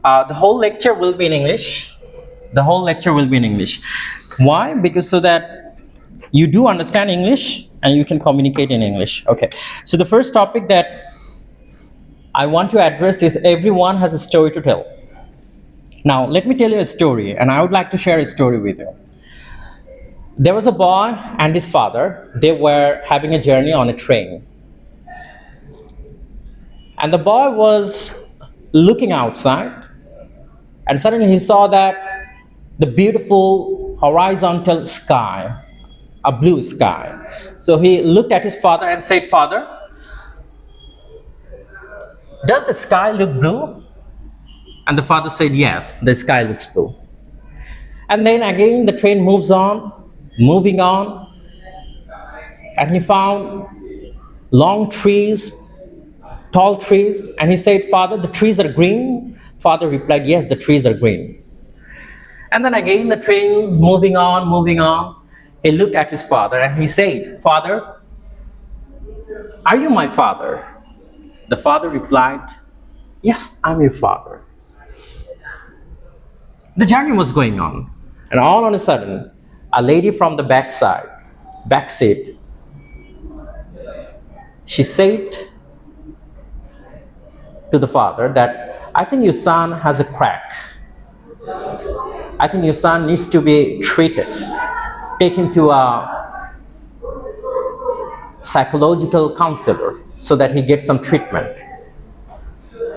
The whole lecture will be in English. The whole lecture will be in English. Why? Because so that you do understand English and you can communicate in English. Okay. So the first topic that I want to address is everyone has a story to tell. Now, let me tell you a story, and I would like to share a story with you. There was a boy and his father. They were having a journey on a train. And the boy was looking outside, and suddenly he saw that the beautiful horizontal sky, a blue sky. So he looked at his father and said, "Father, does the sky look blue?" And the father said, "Yes, the sky looks blue." And then again the train moves on, moving on, and he found long trees, tall trees, and he said, "Father, the trees are green?" Father replied, "Yes, the trees are green." And then again the train moving on, moving on. He looked at his father and he said, "Father, are you my father?" The father replied, "Yes, I'm your father." The journey was going on, and all on a sudden, a lady from the back seat, she said to the father that, "I think your son has a crack. I think your son needs to be treated. Take him to a psychological counselor so that he gets some treatment."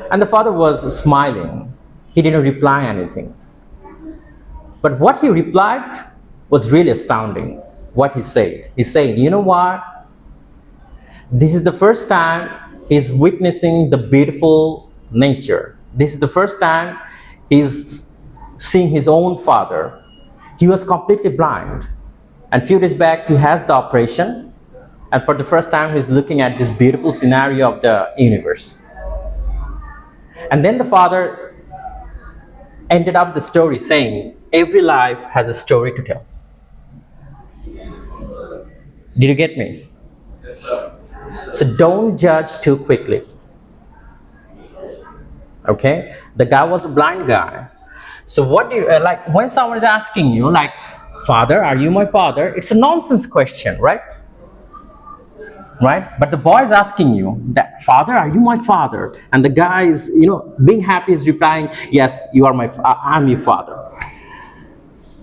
And the father was smiling. He didn't reply anything. But what he replied was really astounding. What he said. He said, "You know what? This is the first time he's witnessing the beautiful nature. This is the first time he's seeing his own father. He was completely blind. And a few days back, he has the operation. And for the first time, he's looking at this beautiful scenario of the universe." And then the father ended up the story saying, "Every life has a story to tell." Did you get me? Yes, sir. So don't judge too quickly. Okay? The guy was a blind guy. So what do you, like when someone is asking you, like, "Father, are you my father?" It's a nonsense question, right? Right? But the boy is asking you that, "Father, are you my father?" And the guy is, being happy, is replying, "Yes, you are I'm your father."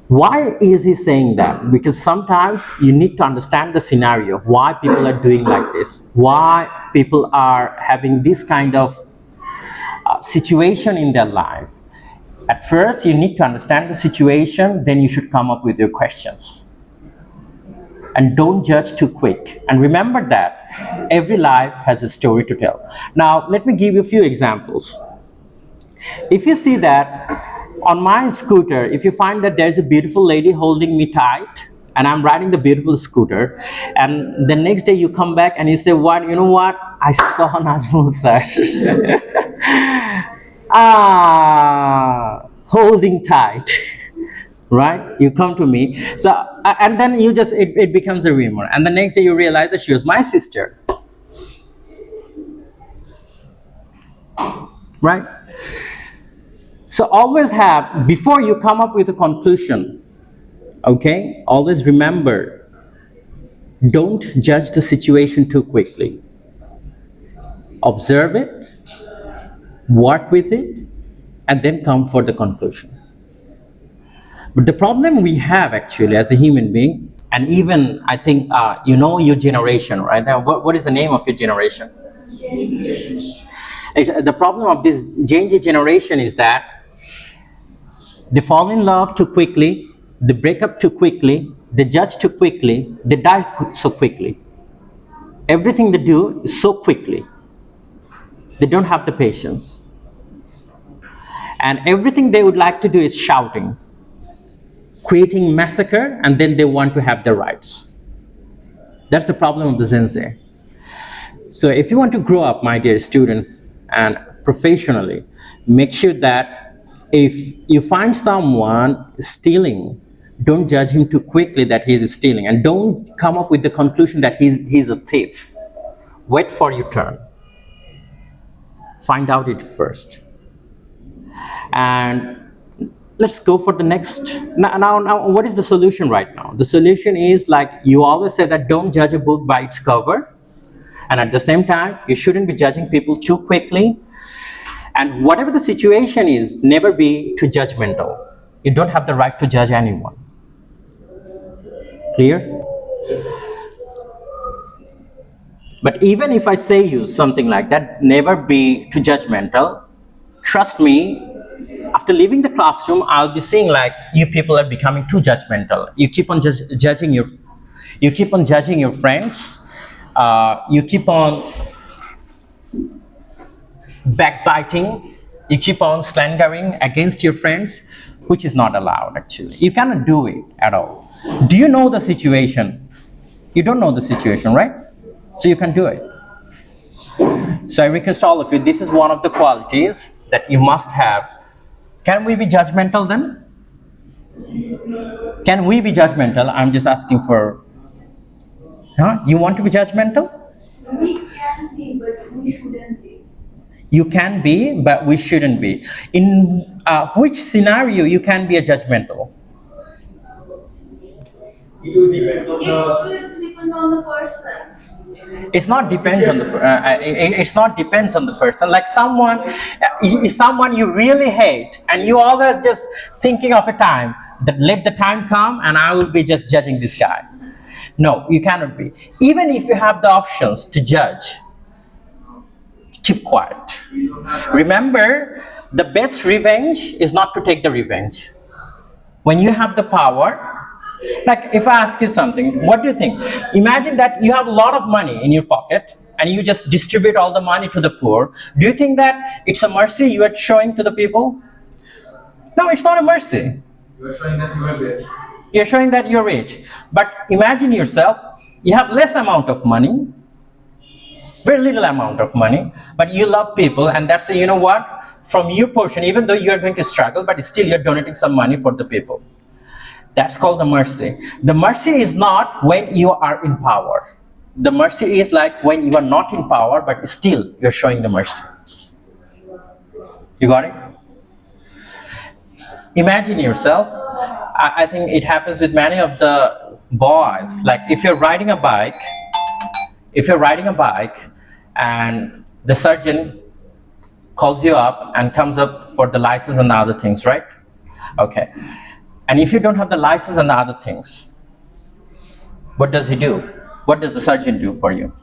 Why is he saying that? Because sometimes you need to understand the scenario, why people are doing like this, why people are having this kind of situation in their life. At first, you need to understand the situation, then you should come up with your questions. And don't judge too quick. And remember that every life has a story to tell. Now, let me give you a few examples. If you see that on my scooter, if you find that there's a beautiful lady holding me tight, and I'm riding the beautiful scooter, and the next day you come back and you say, you know what? I saw Najmul sir. Holding tight. Right? You come to me. So, and then it becomes a rumor. And the next day you realize that she was my sister. Right? So always have, before you come up with a conclusion, okay, always remember, don't judge the situation too quickly. Observe it, work with it, and then come for the conclusion. But the problem we have actually as a human being, and even I think, your generation, right? Now, what is the name of your generation? The problem of this Gen Z generation is that they fall in love too quickly, they break up too quickly, they judge too quickly, they die so quickly. Everything they do is so quickly. They don't have the patience. And everything they would like to do is shouting, creating massacre, and then they want to have their rights. That's the problem of the Gen Z. So if you want to grow up, my dear students, and professionally, make sure that if you find someone stealing, don't judge him too quickly that he is stealing, and don't come up with the conclusion that he's a thief. Wait for your turn. Find out it first. And let's go for the next. Now, what is the solution right now? The solution is, like you always say, that don't judge a book by its cover. And at the same time, you shouldn't be judging people too quickly. And whatever the situation is, never be too judgmental. You don't have the right to judge anyone. Clear? But even if I say you something like that, never be too judgmental. Trust me, after leaving the classroom, I'll be seeing like you people are becoming too judgmental. You keep on judging your friends. You keep on backbiting. You keep on slandering against your friends, which is not allowed actually. You cannot do it at all. Do you know the situation? You don't know the situation, right? So you can do it. So I request all of you, this is one of the qualities that you must have. Can we be judgmental then? Can we be judgmental? I'm just asking for, you want to be judgmental? We can be, but we shouldn't be. You can be, but we shouldn't be. In which scenario you can be a judgmental? It will depend on the person. It's not depends on the it's not depends on the person. Like someone you really hate, and you always just thinking of a time that let the time come and I will be just judging this guy. No, you cannot be. Even if you have the options to judge, keep quiet. Remember, the best revenge is not to take the revenge. When you have the power, like if I ask you something, what do you think? Imagine that you have a lot of money in your pocket and you just distribute all the money to the poor. Do you think that it's a mercy you are showing to the people? No, it's not a mercy. You are showing that you are rich. You're showing that you're rich. But imagine yourself, you have less amount of money, very little amount of money, but you love people, and that's you know what? From your portion, even though you are going to struggle, but still you're donating some money for the people. That's called the mercy. The mercy is not when you are in power. The mercy is like when you are not in power, but still you're showing the mercy. You got it? Imagine yourself. I think it happens with many of the boys. Like if you're riding a bike and the surgeon calls you up and comes up for the license and the other things, right? Okay. And if you don't have the license and the other things, what does he do? What does the surgeon do for you?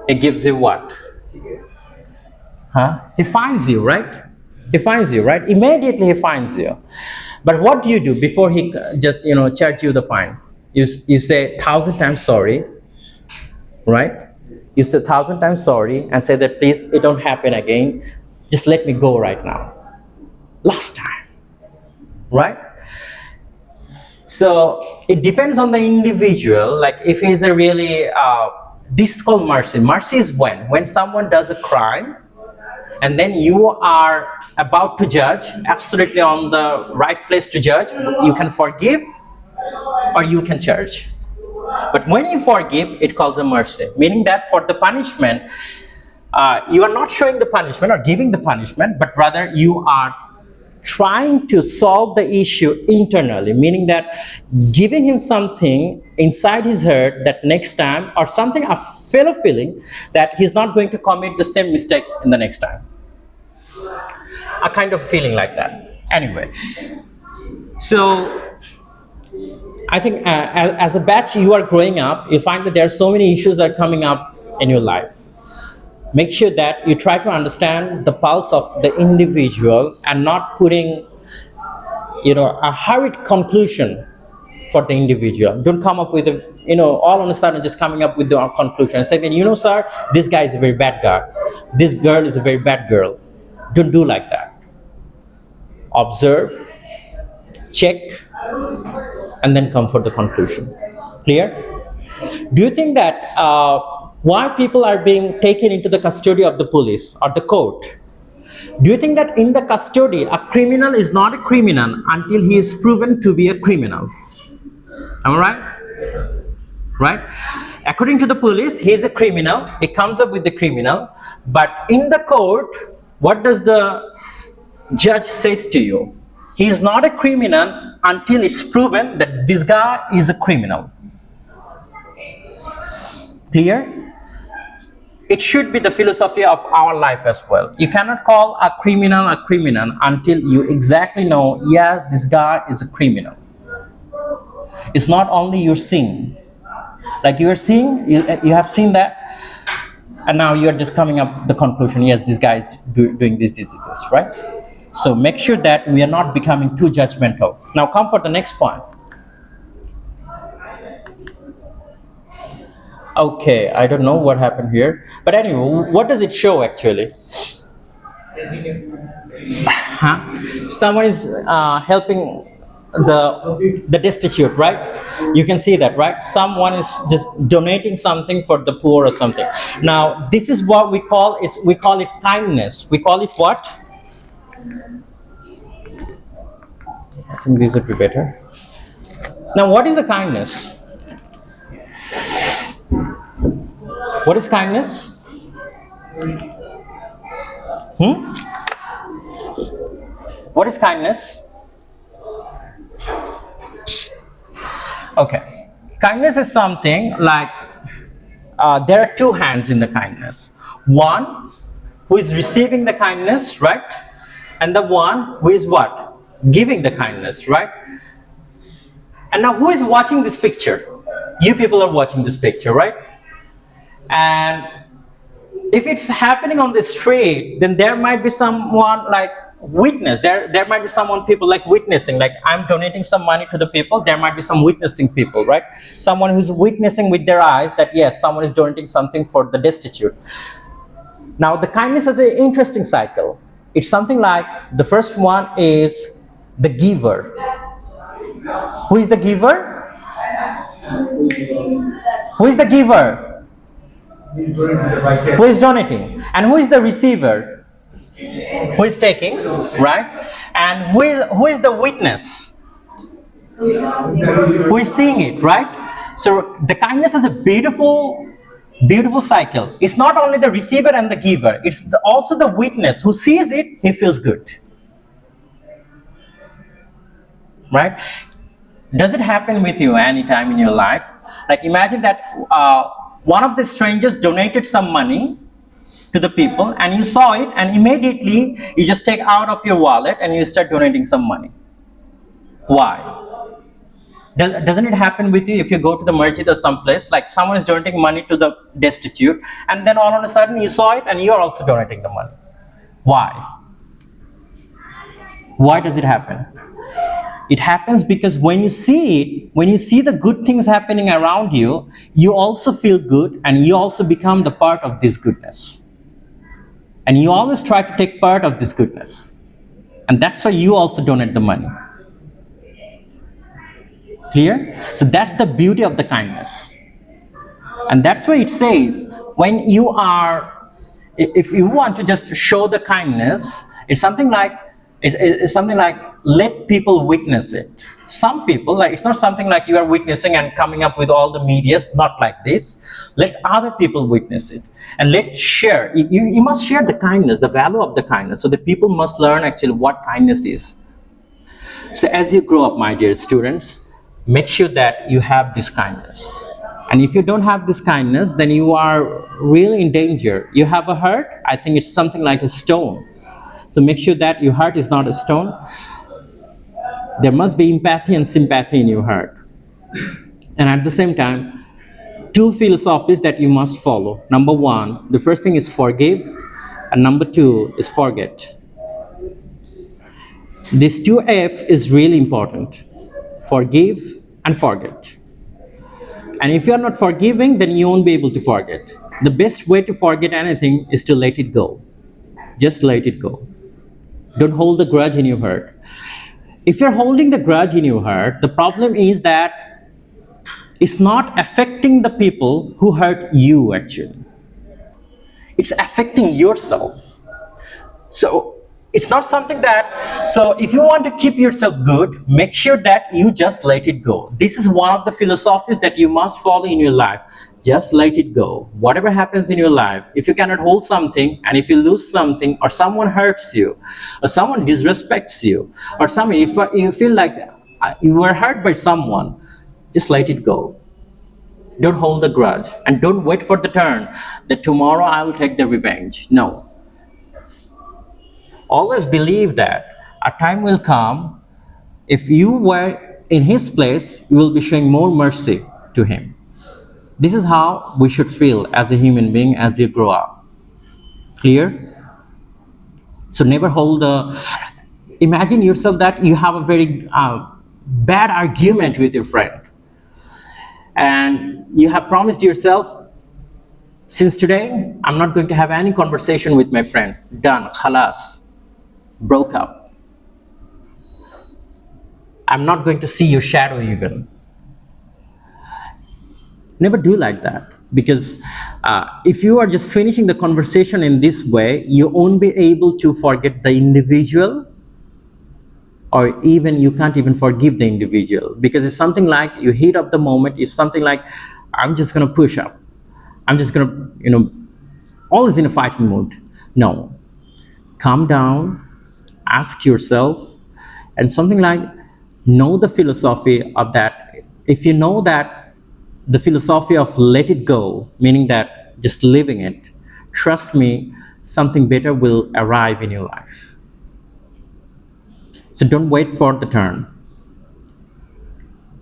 He gives you what? He fines you, right? He fines you, right? Immediately he fines you. But what do you do before he just, charge you the fine? You say 1,000 times sorry, right? You say 1,000 times sorry and say that please, it don't happen again. Just let me go right now. Last time, right? So it depends on the individual. Like if he's a really, this is called mercy. Mercy is when someone does a crime and then you are about to judge, absolutely on the right place to judge, you can forgive or you can charge. But when you forgive, it calls a mercy, meaning that for the punishment, you are not showing the punishment or giving the punishment, but rather you are trying to solve the issue internally, meaning that giving him something inside his heart that next time, or something, a fellow feeling that he's not going to commit the same mistake in the next time. A kind of feeling like that. Anyway, so I think as a batch you are growing up, you find that there are so many issues that are coming up in your life. Make sure that you try to understand the pulse of the individual and not putting, a hurried conclusion for the individual. Don't come up with all of a sudden just coming up with the conclusion and saying, sir, this guy is a very bad guy. This girl is a very bad girl. Don't do like that. Observe, check, and then come for the conclusion. Clear? Do you think that why people are being taken into the custody of the police or the court? Do you think that in the custody, a criminal is not a criminal until he is proven to be a criminal? Am I right? right? According to the police, he's a criminal. He comes up with the criminal, but in the court, what does the judge says to you? He's not a criminal until it's proven that this guy is a criminal. Clear? It should be the philosophy of our life as well. You cannot call a criminal until you exactly know, yes, this guy is a criminal. It's not only you're seeing. Like you are seeing, you have seen that, and now you're just coming up the conclusion, yes, this guy is doing this, right? So make sure that we are not becoming too judgmental. Now come for the next point. Okay, I don't know what happened here, but anyway, what does it show actually? Someone is helping the destitute, right? You can see that, right? Someone is just donating something for the poor or something. Now this is what we call it kindness. We call it what? I think this would be better. Now what is the kindness? What is kindness? What is kindness? Okay, kindness is something like there are two hands in the kindness. One who is receiving the kindness, right? And the one who is what? Giving the kindness, right? And now who is watching this picture? You people are watching this picture, right? And if it's happening on the street, then there might be someone like witness. There might be people like witnessing, like I'm donating some money to the people. There might be some witnessing people, right? Someone who's witnessing with their eyes that yes, someone is donating something for the destitute. Now the kindness is an interesting cycle. It's something like the first one is the giver. Who is the giver? Who is the giver? Who is donating? And who is the receiver? Who is taking, right? And who is the witness? Who is seeing it, right? So the kindness is a beautiful cycle. It's not only the receiver and the giver, it's also the witness who sees it, he feels good. Right? Does it happen with you anytime in your life? Like imagine that one of the strangers donated some money to the people and you saw it and immediately you just take out of your wallet and you start donating some money. Why? Doesn't it happen with you if you go to the masjid or someplace, like someone is donating money to the destitute and then all of a sudden you saw it and you are also donating the money? Why? Why does it happen? It happens because when you see it, when you see the good things happening around you, you also feel good and you also become the part of this goodness. And you always try to take part of this goodness. And that's why you also donate the money. Clear? So that's the beauty of the kindness. And that's why it says, when you are, if you want to just show the kindness, it's something like let people witness it. Some people, like it's not something like you are witnessing and coming up with all the medias, not like this. Let other people witness it and let's share. You must share the kindness, the value of the kindness, so the people must learn actually what kindness is. So as you grow up, my dear students, make sure that you have this kindness. And if you don't have this kindness, then you are really in danger. You have a heart, I think it's something like a stone. So make sure that your heart is not a stone. There must be empathy and sympathy in your heart. And at the same time, two philosophies that you must follow. Number one, the first thing is forgive, and number two is forget. This 2F is really important. Forgive and forget. And if you are not forgiving, then you won't be able to forget. The best way to forget anything is to let it go. Just let it go. Don't hold the grudge in your heart. If you're holding the grudge in your heart, the problem is that it's not affecting the people who hurt you actually. It's affecting yourself. So It's not something that, so if you want to keep yourself good, make sure that you just let it go. This is one of the philosophies that you must follow in your life. Just let it go. Whatever happens in your life, if you cannot hold something, and if you lose something, or someone hurts you, or someone disrespects you, or if you feel like you were hurt by someone, just let it go. Don't hold the grudge, and don't wait for the turn that tomorrow I will take the revenge. No. Always believe that a time will come, if you were in his place, you will be showing more mercy to him. This is how we should feel as a human being as you grow up. Clear? So never hold imagine yourself that you have a very bad argument with your friend, and you have promised yourself, since today, I'm not going to have any conversation with my friend. Done, khalas, broke up. I'm not going to see your shadow even. Never do like that, because if you are just finishing the conversation in this way, you won't be able to forget the individual, or even you can't even forgive the individual, because it's something like you heat up the moment. It's something like, I'm just going to push up. I'm just going to, always in a fighting mood. No. Calm down, ask yourself, and something like, know the philosophy of that. If you know that the philosophy of let it go, meaning that just living it, trust me, something better will arrive in your life. So don't wait for the turn.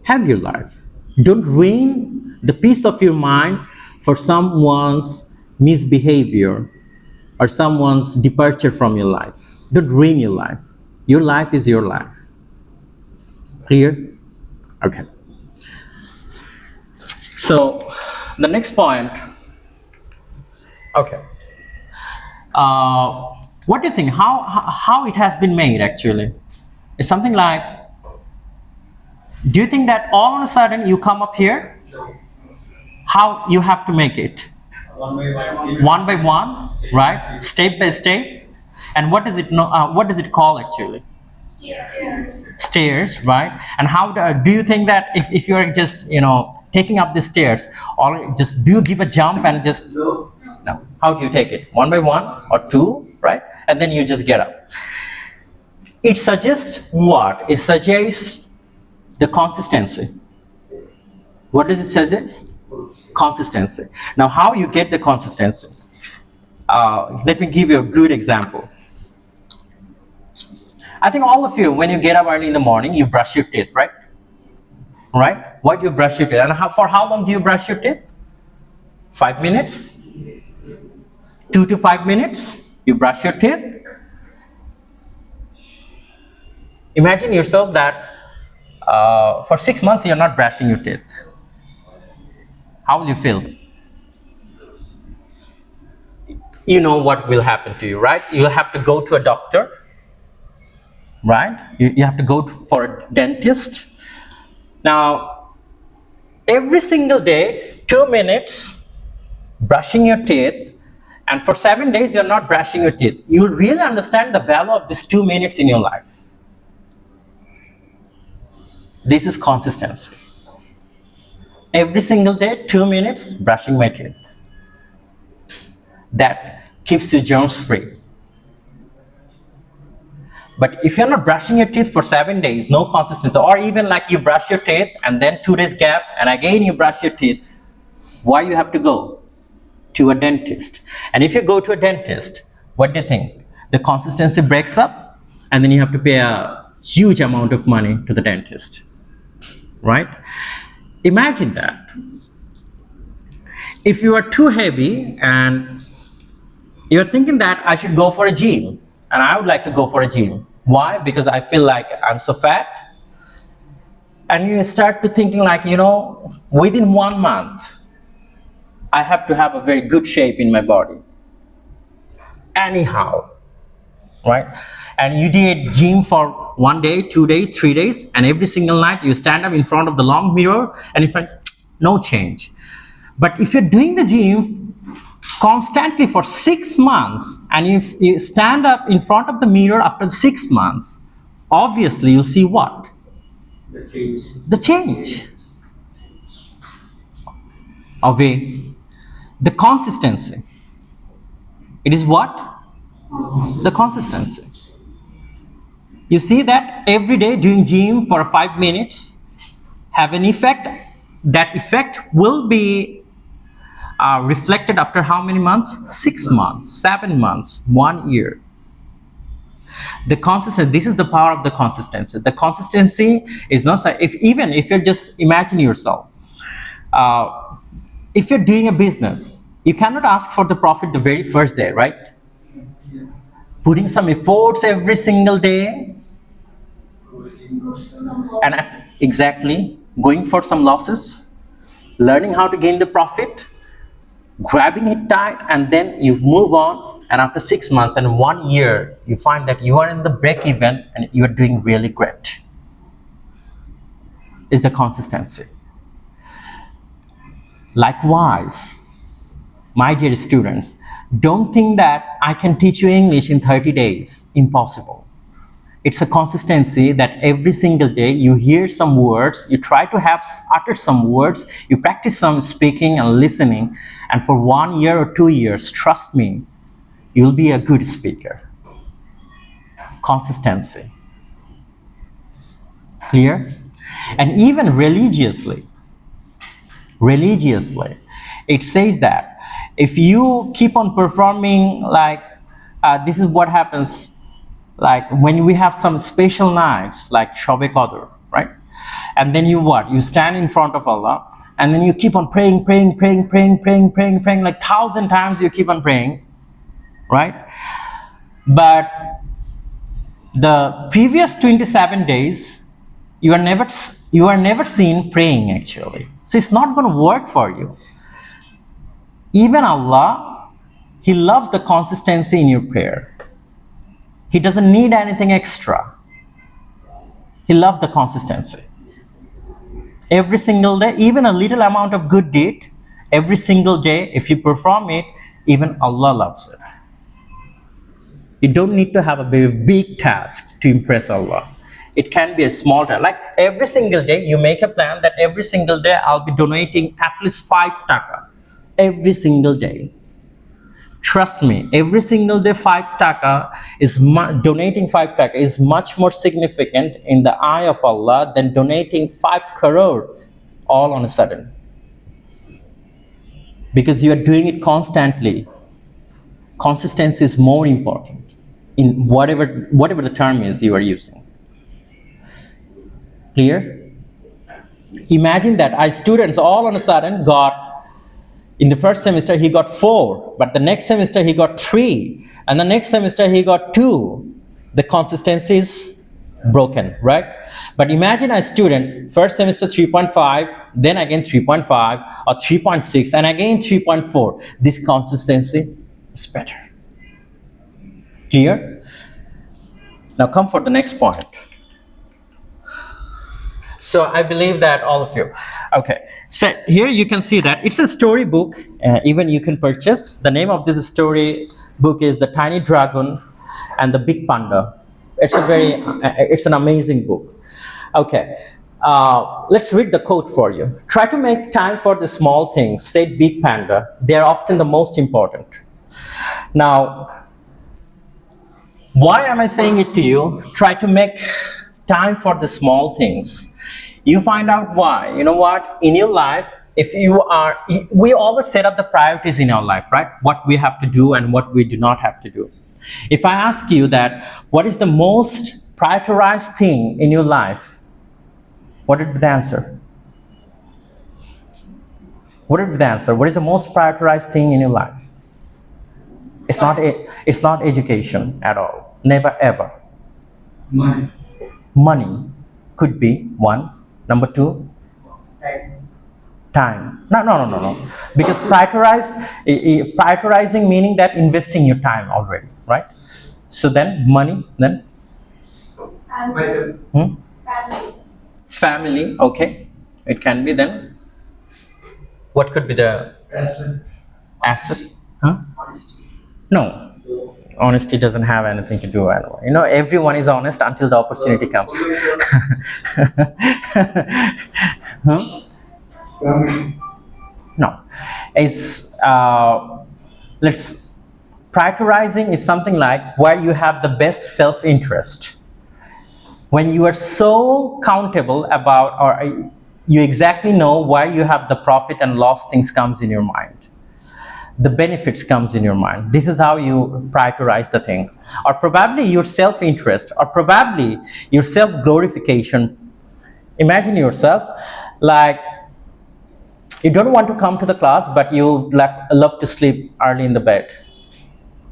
Have your life. Don't ruin the peace of your mind for someone's misbehavior or someone's departure from your life. Don't ruin your life. Your life is your life. Clear? Okay. So the next point, okay. What do you think? How it has been made actually? It's something like, do you think that all of a sudden you come up here? How you have to make it? One by one, right? Step by step. And what does it call actually? Stairs, right? And how do you think that if you're just taking up the stairs, or just do you give a jump and just no? How do you take it? One by one or two, right? And then you just get up. It suggests what? It suggests the consistency. What does it suggest? Consistency. Now, how you get the consistency? Let me give you a good example. I think all of you, when you get up early in the morning, you brush your teeth, right? Right? Why do you brush your teeth? And for how long do you brush your teeth? 5 minutes? 2 to 5 minutes? You brush your teeth? Imagine yourself that for 6 months you're not brushing your teeth. How will you feel? You know what will happen to you, right? You'll have to go to a doctor, right? You have to go for a dentist. Now, every single day, 2 minutes brushing your teeth, and for 7 days you're not brushing your teeth. You'll really understand the value of these 2 minutes in your life. This is consistency. Every single day, 2 minutes brushing my teeth. That keeps you germs free. But if you're not brushing your teeth for 7 days, no consistency, or even like you brush your teeth and then 2 days gap and again you brush your teeth, why you have to go to a dentist? And if you go to a dentist, what do you think? The consistency breaks up, and then you have to pay a huge amount of money to the dentist, right? Imagine that. If you are too heavy and you're thinking that I should go for a gym, and I would like to go for a gym. Why? Because I feel like I'm so fat. And you start to thinking like, within 1 month, I have to have a very good shape in my body. Anyhow, right? And you did gym for 1 day, 2 days, 3 days, and every single night you stand up in front of the long mirror and you find no change. But if you're doing the gym constantly for 6 months, and if you stand up in front of the mirror after 6 months, obviously you'll see what? The change. Away. The consistency. It is what? The consistency. You see that every day doing gym for 5 minutes have an effect. That effect will be reflected after how many months? 6 months, 7 months, 1 year. The consistency, this is the power of the consistency. The consistency is not, even if you're just imagine yourself, if you're doing a business, you cannot ask for the profit the very first day, right? Putting some efforts every single day, and exactly going for some losses, learning how to gain the profit, grabbing it tight, and then you move on, and after 6 months and 1 year, you find that you are in the break even and you are doing really great. Is the consistency. Likewise, my dear students, don't think that I can teach you English in 30 days. Impossible. It's a consistency that every single day you hear some words, you try to utter some words, you practice some speaking and listening, and for 1 year or 2 years, trust me, you'll be a good speaker. Consistency. Clear? And even religiously, it says that if you keep on performing like, this is what happens, like when we have some special nights like Shobe Qadr, right? And then you what? You stand in front of Allah and then you keep on praying like 1,000 times you keep on praying, right? But the previous 27 days, you are never seen praying actually. So it's not going to work for you. Even Allah, He loves the consistency in your prayer. He doesn't need anything extra. He loves the consistency. Every single day, even a little amount of good deed, every single day, if you perform it, even Allah loves it. You don't need to have a very big task to impress Allah. It can be a small task. Like every single day, you make a plan that every single day I'll be donating at least 5 taka. Every single day. Trust me, every single day 5 taka is donating 5 taka is much more significant in the eye of Allah than donating 5 crore all on a sudden. Because you are doing it constantly. Consistency is more important in whatever the term is you are using. Clear? Imagine that our students all on a sudden got, in the first semester he got 4, but the next semester he got 3, and the next semester he got 2. The consistency is broken, right? But imagine our students, first semester 3.5, then again 3.5 or 3.6, and again 3.4. This consistency is better. Clear? Now come for the next point. So I believe that all of you. Okay, so here you can see that it's a storybook, even you can purchase. The name of this story book is The Tiny Dragon and the Big Panda. It's an amazing book. Okay, let's read the quote for you. Try to make time for the small things, said Big Panda. They are often the most important. Now, why am I saying it to you? Try to make time for the small things. You find out why. You know what? In your life, we always set up the priorities in our life, right? What we have to do and what we do not have to do. If I ask you that, what is the most prioritized thing in your life? What would be the answer? What would be the answer? What is the most prioritized thing in your life? It's not education at all. Never ever. Money. Money could be one. Number 2, time. No. Because prioritizing meaning that investing your time already, right? So then money, then family. Okay, it can be then. What could be the Asset. asset? Huh? No. Honesty doesn't have anything to do anymore. Everyone is honest until the opportunity comes. Huh? No. Let's prioritizing is something like where you have the best self-interest. When you are so countable about, or you exactly know where you have the profit and loss things comes in your mind. The benefits comes in your mind. This is how you prioritize the thing. Or probably your self-interest, or probably your self-glorification. Imagine yourself like you don't want to come to the class, but you love to sleep early in the bed,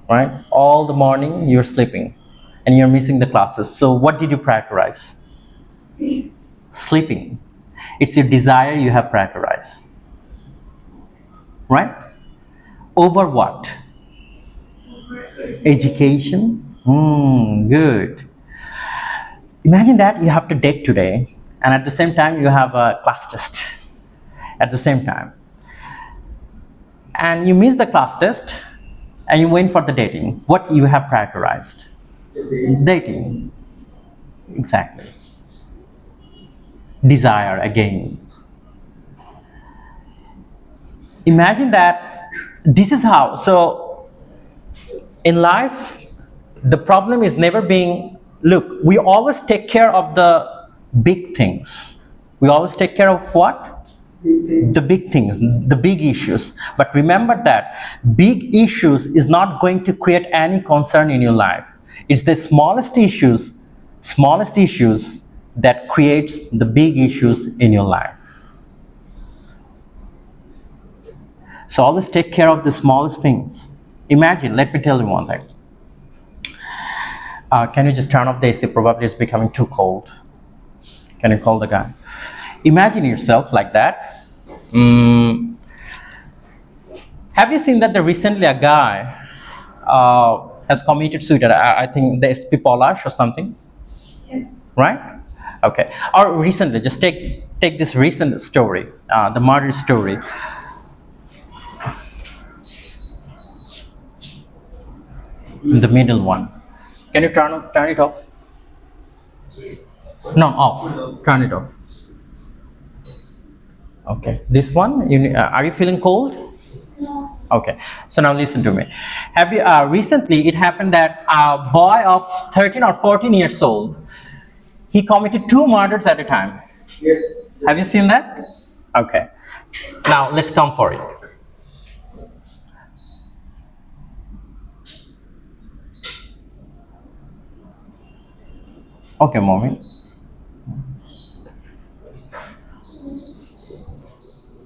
right? All the morning you're sleeping and you're missing the classes. So what did you prioritize? Sleep. Sleeping. It's your desire you have prioritized, right? Over what? Education. Good. Imagine that you have to date today, and at the same time you have a class test at the same time, and you miss the class test and you went for the dating. What you have prioritized? Dating. Exactly. Desire again. Imagine that. This is how. So in life, the problem is never being, look, we always take care of the big things. We always take care of what? The big things, the big issues. But remember that big issues is not going to create any concern in your life. It's the smallest issues that creates the big issues in your life. So always take care of the smallest things. Imagine, let me tell you one thing. Can you just turn off the AC? Probably it's becoming too cold. Can you call the guy? Imagine yourself like that. Have you seen that recently a guy has committed suicide? I think the SP Polash or something. Yes. Right? Okay. Or recently, just take this recent story, the murder story. The middle one. Can you turn it off? No, off. Turn it off. Okay. This one. Are you feeling cold? No. Okay. So now listen to me. Have you recently it happened that a boy of 13 or 14 years old, he committed 2 murders at a time. Yes. Have you seen that? Okay. Now let's come for it. Okay, mommy.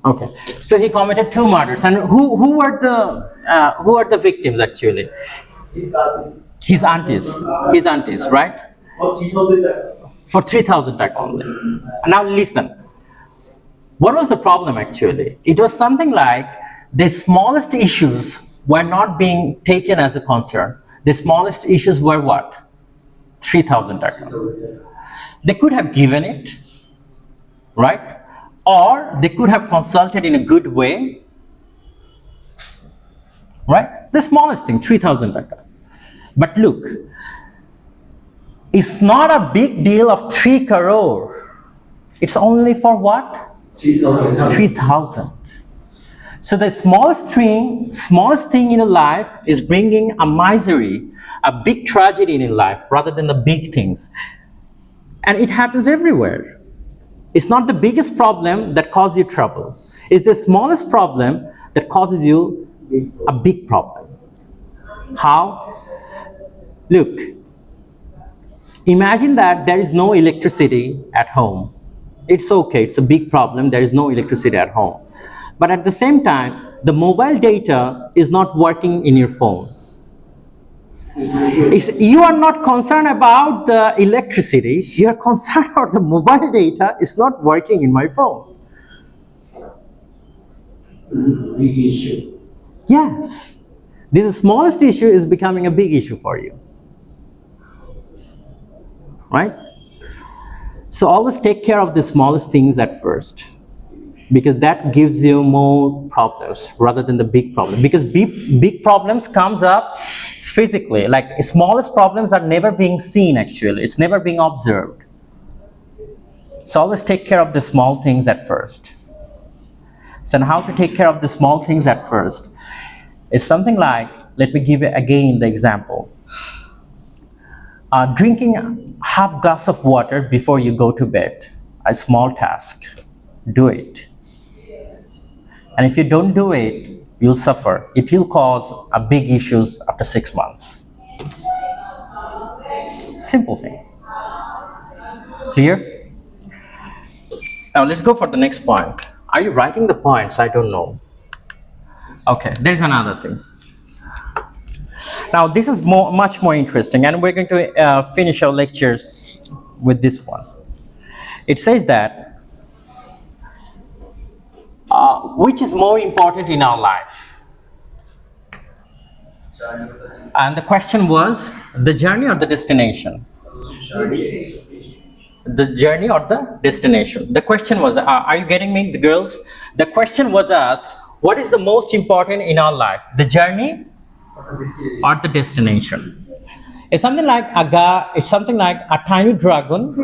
Okay, so he committed 2 murders, and who were the victims actually? His aunties, right? For 3,000 back only. Now listen. What was the problem actually? It was something like the smallest issues were not being taken as a concern. The smallest issues were what? 3,000 taka. They could have given it, right? Or they could have consulted in a good way, right? The smallest thing, 3,000 taka. But look, it's not a big deal of 3 crore. It's only for what? 3,000. So the smallest thing in your life is bringing a misery, a big tragedy in your life, rather than the big things. And it happens everywhere. It's not the biggest problem that causes you trouble. It's the smallest problem that causes you a big problem. How? Look, imagine that there is no electricity at home. It's okay, it's a big problem, there is no electricity at home. But at the same time, the mobile data is not working in your phone. You are not concerned about the electricity, you are concerned about the mobile data is not working in my phone. Big issue. Yes, this smallest issue is becoming a big issue for you. Right? So always take care of the smallest things at first. because that gives you more problems rather than the big problem. Because big problems comes up physically, like smallest problems are never being seen actually, it's never being observed. So always take care of the small things at first. So how to take care of the small things at first? It's something like, let me give you again the example. Drinking half glass of water before you go to bed, a small task, do it. And if you don't do it, you'll suffer. It will cause a big issues after 6 months. Simple thing. Clear? Now let's go for the next point. Are you writing the points? I don't know. Okay, there's another thing. Now this is much more interesting, and we're going to finish our lectures with this one. It says that which is more important in our life? And the question was the journey or the destination? The journey or the destination? The question was, are you getting me, the girls? The question was asked, what is the most important in our life? The journey or the destination? It's something like a tiny dragon.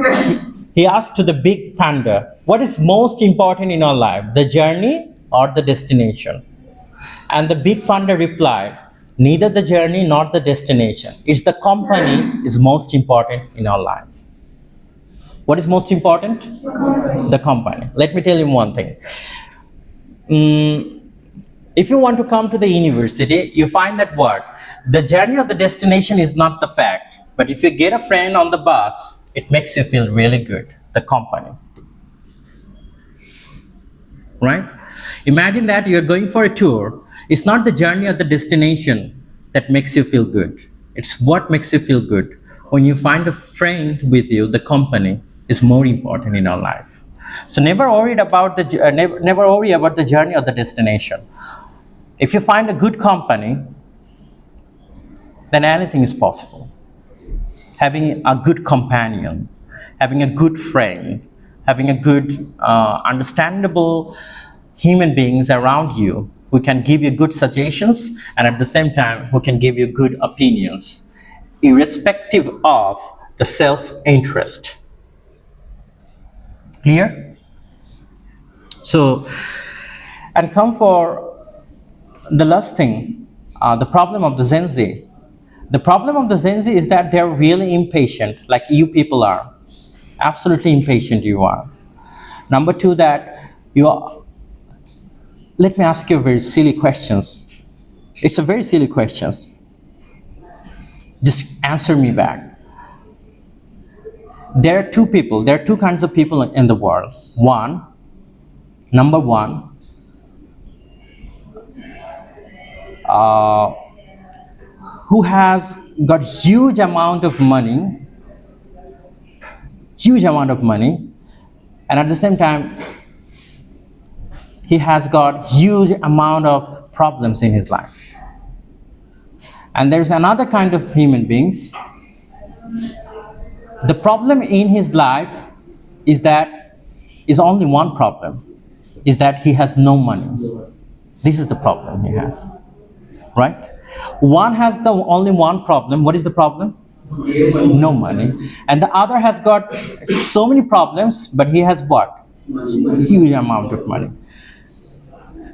He asked to the big panda, what is most important in our life? The journey or the destination? And the big panda replied, neither the journey nor the destination. It's the company is most important in our life. What is most important? The company. Let me tell you one thing. If you want to come to the university, you find that what? The journey or the destination is not the fact. But if you get a friend on the bus, it makes you feel really good, the company. Right? Imagine that you're going for a tour. It's not the journey or the destination that makes you feel good. It's what makes you feel good. When you find a friend with you, the company is more important in our life. So never worry about the journey or the destination. If you find a good company, then anything is possible. Having a good companion, having a good friend, having a good, understandable human beings around you who can give you good suggestions and at the same time who can give you good opinions, irrespective of the self-interest. Clear? So, and come for the last thing, the problem of the Gen Z. The problem of the Gen Z is that they're really impatient, like you people are. Absolutely impatient you are. Number two, that you are. Let me ask you very silly questions. It's a very silly questions. Just answer me back. There are two kinds of people in the world. Number one, who has got huge amount of money, and at the same time, he has got huge amount of problems in his life. And there's another kind of human beings. The problem in his life is only one problem, is that he has no money. This is the problem he has, right? One has the only one problem. What is the problem? No money. And the other has got so many problems, but he has what? Huge amount of money.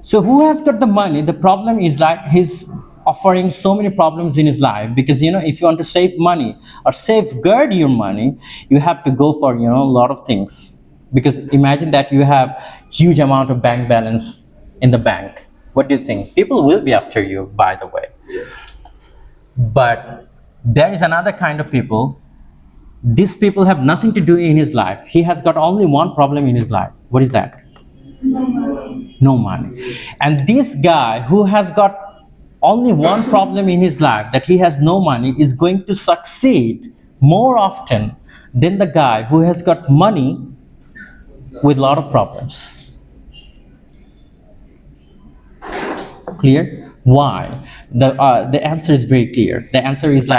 So who has got the money? The problem is like he's offering so many problems in his life, because if you want to save money or safeguard your money, you have to go for a lot of things. Because imagine that you have huge amount of bank balance in the bank. What do you think? People will be after you, by the way. But there is another kind of people. These people have nothing to do in his life. He has got only one problem in his life. What is that? No money. And this guy who has got only one problem in his life, that he has no money, is going to succeed more often than the guy who has got money with a lot of problems. Clear? Why? The answer is very clear. The answer is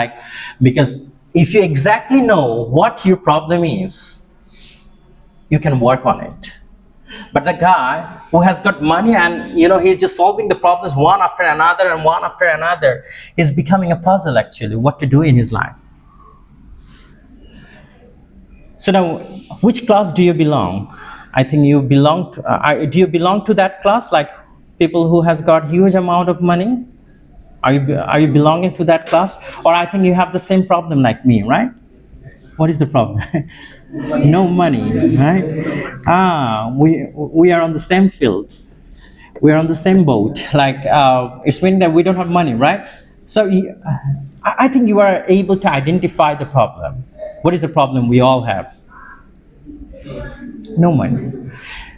because if you exactly know what your problem is, you can work on it. But the guy who has got money and he's just solving the problems one after another and one after another, is becoming a puzzle actually what to do in his life. So now, which class do you belong? I think you belong to, do you belong to that class, like people who has got huge amount of money? Are you belonging to that class? Or I think you have the same problem like me, right? What is the problem? No money, right? We are on the same field. We are on the same boat. Like it's meaning that we don't have money, right? So I think you are able to identify the problem. What is the problem we all have? No money.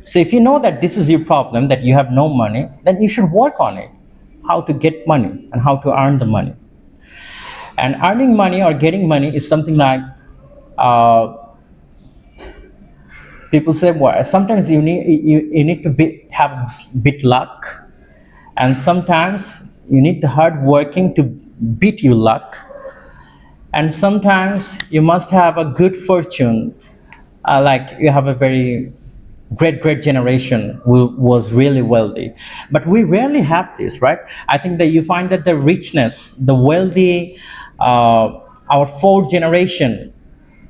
So if you know that this is your problem, that you have no money, then you should work on it. How to get money and how to earn the money. And earning money or getting money is something like, people say, well, sometimes you need to have a bit luck, and sometimes you need the hard working to beat your luck, and sometimes you must have a good fortune, like you have a very great generation who was really wealthy. But we rarely have this, right? I think that you find that the richness, the wealthy, our fourth generation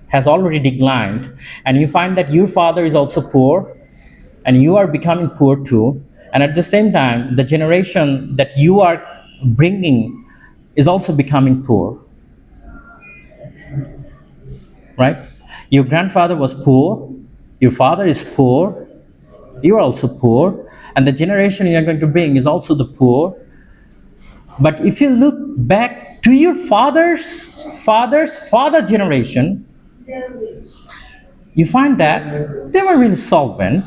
has already declined, and you find that your father is also poor and you are becoming poor too, and at the same time the generation that you are bringing is also becoming poor, right? Your grandfather was poor, your father is poor, you are also poor, and the generation you are going to bring is also the poor. But if you look back to your father's father generation, you find that they were really solvent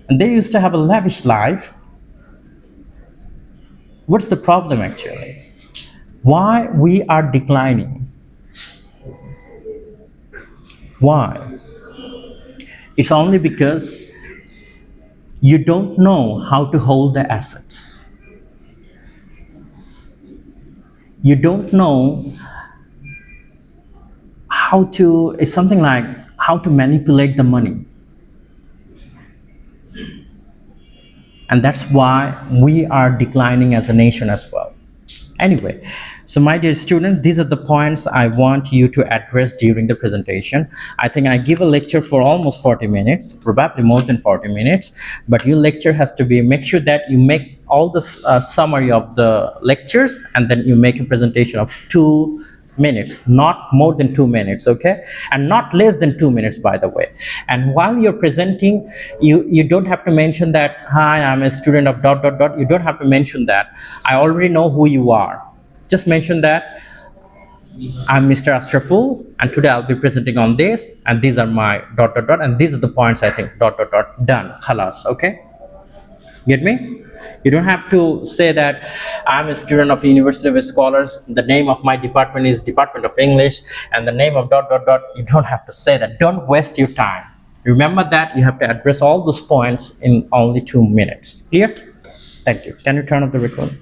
and they used to have a lavish life. What's the problem actually? Why we are declining? Why? It's only because you don't know how to hold the assets. You don't know it's something like how to manipulate the money. And that's why we are declining as a nation as well. Anyway, so my dear students, these are the points I want you to address during the presentation. I think I give a lecture for almost 40 minutes, probably more than 40 minutes, but your lecture has to be, make sure that you make all the summary of the lectures, and then you make a presentation of 2 minutes, not more than 2 minutes, okay? And not less than 2 minutes, by the way. And while you're presenting, you don't have to mention that, hi, I'm a student of ... You don't have to mention that. I already know who you are. Just mention that I'm Mr. Ashraful, and today I'll be presenting on this, and these are my ... and these are the points I think ... done, khalas, okay? Get me? You don't have to say that I'm a student of University of Scholars, the name of my department is Department of English, and the name of ... You don't have to say that. Don't waste your time. Remember that you have to address all those points in only 2 minutes. Clear? Thank you. Can you turn off the recording?